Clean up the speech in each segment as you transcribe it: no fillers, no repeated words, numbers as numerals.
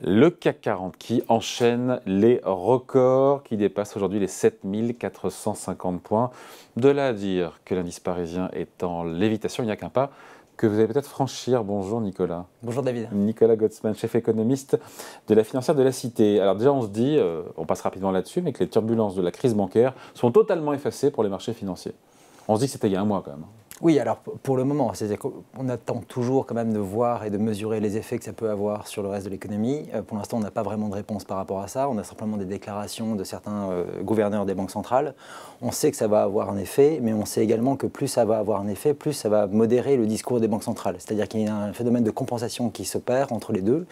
Le CAC 40 qui enchaîne les records, qui dépasse aujourd'hui les 7450 points. De là à dire que l'indice parisien est en lévitation, il n'y a qu'un pas que vous allez peut-être franchir. Bonjour Nicolas. Bonjour David. Nicolas Gottsman, chef économiste de la financière de la Cité. Alors déjà on se dit, on passe rapidement là-dessus, mais que les turbulences de la crise bancaire sont totalement effacées pour les marchés financiers. On se dit que c'était il y a un mois quand même. Oui, alors pour le moment, c'est-à-dire qu'on attend toujours quand même de voir et de mesurer les effets que ça peut avoir sur le reste de l'économie. Pour l'instant, on n'a pas vraiment de réponse par rapport à ça. On a simplement des déclarations de certains gouverneurs des banques centrales. On sait que ça va avoir un effet, mais on sait également que plus ça va avoir un effet, plus ça va modérer le discours des banques centrales. C'est-à-dire qu'il y a un phénomène de compensation qui s'opère entre les deux.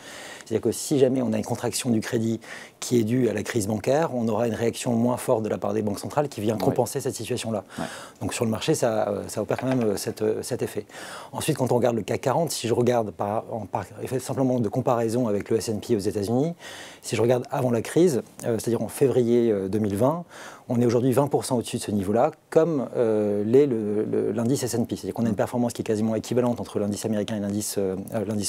C'est-à-dire que si jamais on a une contraction du crédit qui est due à la crise bancaire, on aura une réaction moins forte de la part des banques centrales qui vient compenser cette situation-là. Ouais. Donc sur le marché, ça opère quand même cet effet. Ensuite, quand on regarde le CAC 40, si je regarde par effet simplement de comparaison avec le S&P aux États-Unis, si je regarde avant la crise, c'est-à-dire en février 2020, on est aujourd'hui 20% au-dessus de ce niveau-là, comme l'indice S&P. C'est-à-dire qu'on a une performance qui est quasiment équivalente entre l'indice américain et l'indice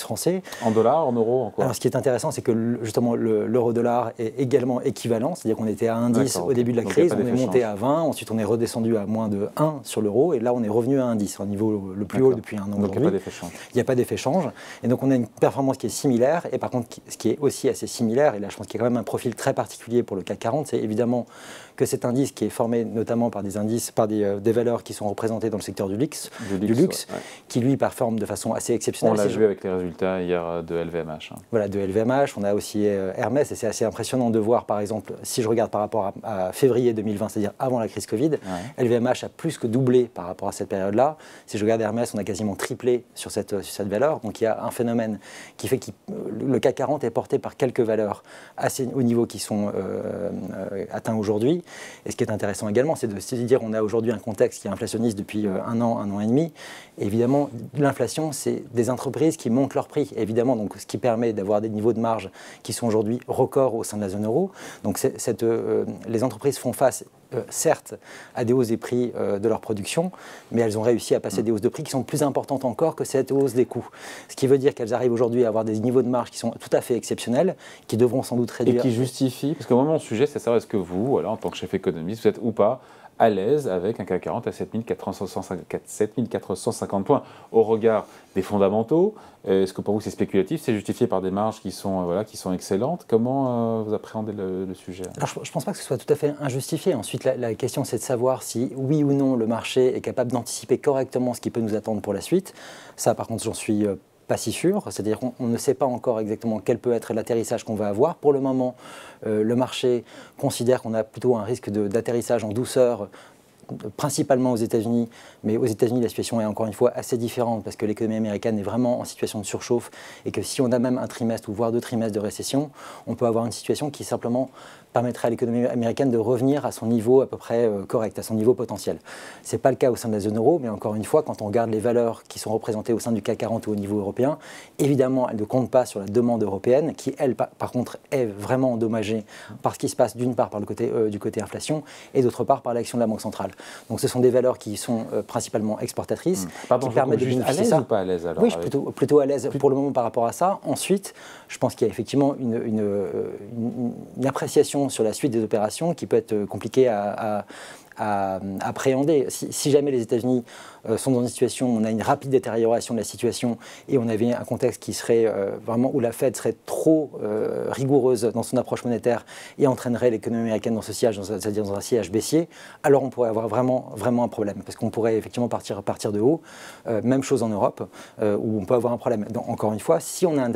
français. En dollars, en euros, en quoi? Alors, ce qui est intéressant, c'est que justement l'euro-dollar est également équivalent. C'est-à-dire qu'on était à 1,10 au début de la crise, on est monté à 20, ensuite on est redescendu à moins de 1 sur l'euro, et là on est revenu à 1,10, un niveau le plus haut depuis un an. Donc il n'y a pas d'effet change. Il n'y a pas d'effet change. Et donc on a une performance qui est similaire, et par contre, ce qui est aussi assez similaire, et là je pense qu'il y a quand même un profil très particulier pour le CAC 40, c'est évidemment que cet indice qui est formé notamment par des valeurs qui sont représentées dans le secteur du luxe ouais. Qui lui performe de façon assez exceptionnelle. On l'a vu avec les résultats hier de LVMH. Hein. Voilà, de LVMH, on a aussi Hermès, et c'est assez impressionnant de voir par exemple, si je regarde par rapport à février 2020, c'est-à-dire avant la crise Covid, LVMH a plus que doublé par rapport à cette période-là. Si je regarde Hermès, on a quasiment triplé sur cette valeur, donc il y a un phénomène qui fait que le CAC 40 est porté par quelques valeurs assez hauts niveaux qui sont atteints aujourd'hui. Et ce qui est intéressant également, c'est de se dire qu'on a aujourd'hui un contexte qui est inflationniste depuis un an et demi. Et évidemment, l'inflation, c'est des entreprises qui montent leurs prix, évidemment, donc ce qui permet d'avoir des niveaux de marge qui sont aujourd'hui records au sein de la zone euro. Donc les entreprises font face, certes, à des hausses des prix de leur production, mais elles ont réussi à passer des hausses de prix qui sont plus importantes encore que cette hausse des coûts. Ce qui veut dire qu'elles arrivent aujourd'hui à avoir des niveaux de marge qui sont tout à fait exceptionnels, qui devront sans doute réduire... Et qui justifient, parce que moi, mon sujet, c'est savoir est-ce que vous, voilà, en tant que chef économiste, vous êtes ou pas à l'aise avec un CAC 40 à 7450 points au regard des fondamentaux. Est-ce que pour vous c'est spéculatif, c'est justifié par des marges qui sont excellentes? Comment vous appréhendez le sujet? Alors, je ne pense pas que ce soit tout à fait injustifié. Ensuite, la question c'est de savoir si oui ou non le marché est capable d'anticiper correctement ce qui peut nous attendre pour la suite. Ça par contre j'en suis pas si sûr, c'est-à-dire qu'on ne sait pas encore exactement quel peut être l'atterrissage qu'on va avoir. Pour le moment, le marché considère qu'on a plutôt un risque d'atterrissage en douceur, principalement aux États-Unis, mais aux États-Unis la situation est encore une fois assez différente parce que l'économie américaine est vraiment en situation de surchauffe et que si on a même un trimestre ou voire 2 trimestres de récession, on peut avoir une situation qui simplement permettrait à l'économie américaine de revenir à son niveau à peu près correct, à son niveau potentiel. Ce n'est pas le cas au sein de la zone euro, mais encore une fois, quand on regarde les valeurs qui sont représentées au sein du CAC 40 ou au niveau européen, évidemment, elles ne comptent pas sur la demande européenne, qui, elle, par contre, est vraiment endommagée par ce qui se passe d'une part par du côté inflation et d'autre part par l'action de la Banque centrale. Donc ce sont des valeurs qui sont principalement exportatrices. Pardon, qui permettent de à l'aise ou pas à l'aise alors? Oui, je suis plutôt à l'aise pour le moment par rapport à ça. Ensuite, je pense qu'il y a effectivement une appréciation sur la suite des opérations qui peut être compliquée à appréhender. Si jamais les États-Unis sont dans une situation où on a une rapide détérioration de la situation et on avait un contexte qui serait vraiment où la Fed serait trop rigoureuse dans son approche monétaire et entraînerait l'économie américaine dans ce siège, c'est-à-dire dans un siège baissier, alors on pourrait avoir vraiment un problème parce qu'on pourrait effectivement partir de haut. Même chose en Europe où on peut avoir un problème. Donc, encore une fois, si on a un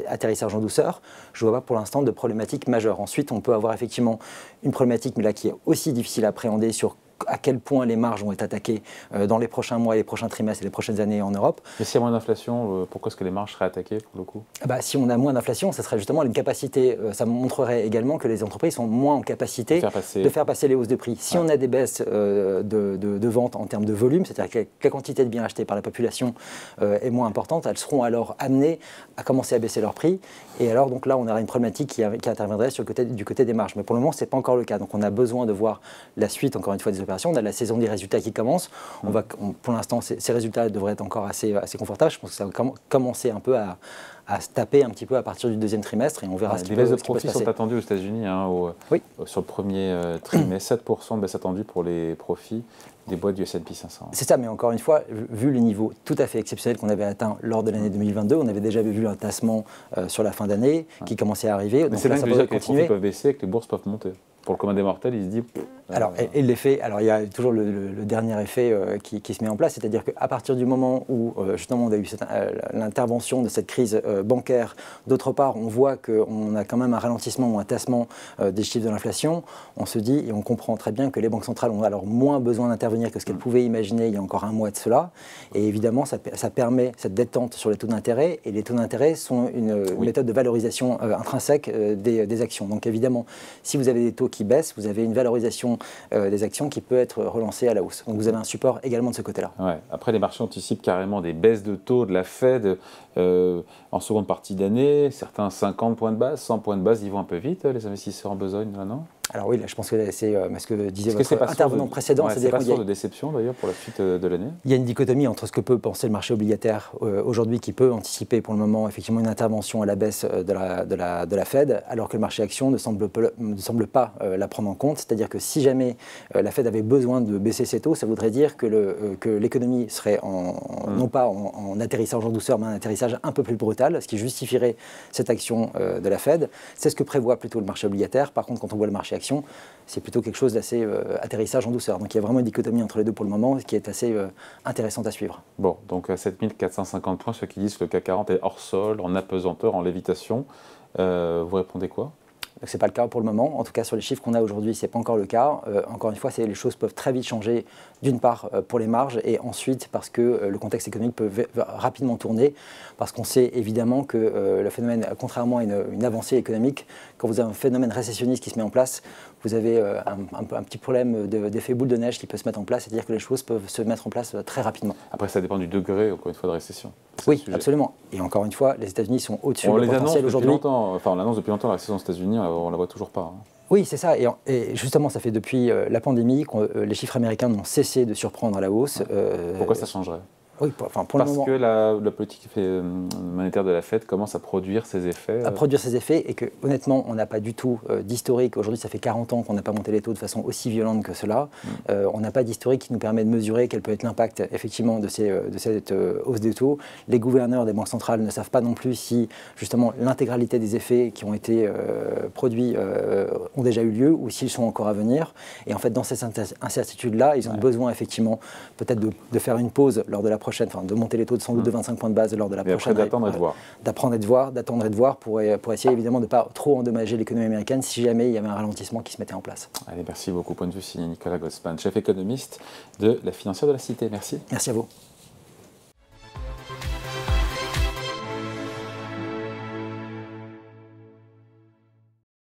atterrissage en douceur, je ne vois pas pour l'instant de problématique majeure. Ensuite, on peut avoir effectivement une problématique, mais là qui est aussi difficile à appréhender sur à quel point les marges vont être attaquées dans les prochains mois, les prochains trimestres et les prochaines années en Europe. Mais s'il y a moins d'inflation, pourquoi est-ce que les marges seraient attaquées pour le coup? Si on a moins d'inflation, ça serait justement une capacité, ça montrerait également que les entreprises sont moins en capacité de faire passer les hausses de prix. Si on a des baisses de vente en termes de volume, c'est-à-dire que la quantité de biens achetés par la population est moins importante, elles seront alors amenées à commencer à baisser leurs prix. Et alors donc là, on aurait une problématique qui interviendrait du côté des marges. Mais pour le moment, ce n'est pas encore le cas. Donc on a besoin de voir la suite, encore une fois, des opérations. On a la saison des résultats qui commence. Pour l'instant, ces résultats devraient être encore assez confortables. Je pense que ça va commencer un peu à se taper un petit peu à partir du deuxième trimestre et on verra les baisses de profits sont attendues aux États-Unis sur le premier trimestre. 7% de baisse attendue pour les profits des boîtes du S&P 500. C'est ça, mais encore une fois, vu les niveaux tout à fait exceptionnels qu'on avait atteints lors de l'année 2022, on avait déjà vu un tassement sur la fin d'année qui commençait à arriver. Mais c'est là que dire que les profits peuvent baisser et que les bourses peuvent monter. Pour le commun des mortels, il se dit... Alors, et l'effet, alors il y a toujours le dernier effet qui se met en place, c'est-à-dire qu'à partir du moment où justement on a eu l'intervention de cette crise bancaire, d'autre part on voit qu'on a quand même un ralentissement ou un tassement des chiffres de l'inflation, on se dit et on comprend très bien que les banques centrales ont alors moins besoin d'intervenir que ce qu'elles pouvaient imaginer il y a encore un mois de cela, et évidemment ça permet cette détente sur les taux d'intérêt, et les taux d'intérêt sont une méthode de valorisation intrinsèque des actions. Donc évidemment, si vous avez des taux qui baissent, vous avez une valorisation des actions qui peut être relancée à la hausse. Donc vous avez un support également de ce côté-là. Ouais. Après, les marchés anticipent carrément des baisses de taux de la Fed en seconde partie d'année. Certains 50 points de base, 100 points de base, ils vont un peu vite, les investisseurs en besogne, là, non? Alors oui, là, je pense que c'est ce que disait votre intervenant précédent. C'est pas source de déception d'ailleurs pour la suite de l'année. Il y a une dichotomie entre ce que peut penser le marché obligataire aujourd'hui, qui peut anticiper pour le moment effectivement une intervention à la baisse de la Fed, alors que le marché action ne semble pas la prendre en compte. C'est-à-dire que si jamais la Fed avait besoin de baisser ses taux, ça voudrait dire que l'économie serait non pas en atterrissage en douceur, mais un atterrissage un peu plus brutal, ce qui justifierait cette action de la Fed. C'est ce que prévoit plutôt le marché obligataire. Par contre, quand on voit le marché action, c'est plutôt quelque chose d'assez atterrissage en douceur. Donc il y a vraiment une dichotomie entre les deux pour le moment, ce qui est assez intéressante à suivre. Bon, donc à 7450 points, ceux qui disent que le CAC 40 est hors sol, en apesanteur, en lévitation, vous répondez quoi? Ce n'est pas le cas pour le moment. En tout cas, sur les chiffres qu'on a aujourd'hui, ce n'est pas encore le cas. Encore une fois, les choses peuvent très vite changer, d'une part pour les marges, et ensuite parce que le contexte économique peut rapidement tourner, parce qu'on sait évidemment que le phénomène, contrairement à une avancée économique, quand vous avez un phénomène récessionniste qui se met en place, vous avez un petit problème d'effet boule de neige qui peut se mettre en place, c'est-à-dire que les choses peuvent se mettre en place très rapidement. Après, ça dépend du degré, encore une fois, de récession. Oui, absolument. Et encore une fois, les États-Unis sont au-dessus du potentiel aujourd'hui. On l'annonce depuis longtemps, la récession aux États-Unis, on ne la voit toujours pas. Oui, c'est ça. Et justement, ça fait depuis la pandémie que les chiffres américains n'ont cessé de surprendre à la hausse. Pourquoi ça changerait? Oui, pour le moment. Parce que la politique monétaire de la Fed commence à produire ses effets. À produire ses effets, et que honnêtement, on n'a pas du tout d'historique. Aujourd'hui, ça fait 40 ans qu'on n'a pas monté les taux de façon aussi violente que cela. On n'a pas d'historique qui nous permet de mesurer quel peut être l'impact effectivement de cette hausse des taux. Les gouverneurs des banques centrales ne savent pas non plus si justement l'intégralité des effets qui ont été produits ont déjà eu lieu ou s'ils sont encore à venir. Et en fait, dans cette incertitude-là, ils ont besoin effectivement peut-être de faire une pause lors de la prochaine, de monter les taux de sans doute de 25 points de base lors de la prochaine. D'attendre et de voir. D'attendre et de voir pour essayer évidemment de ne pas trop endommager l'économie américaine si jamais il y avait un ralentissement qui se mettait en place. Allez, merci beaucoup. Point de vue signé Nicolas Gosselin, chef économiste de la Financière de la Cité. Merci. Merci à vous.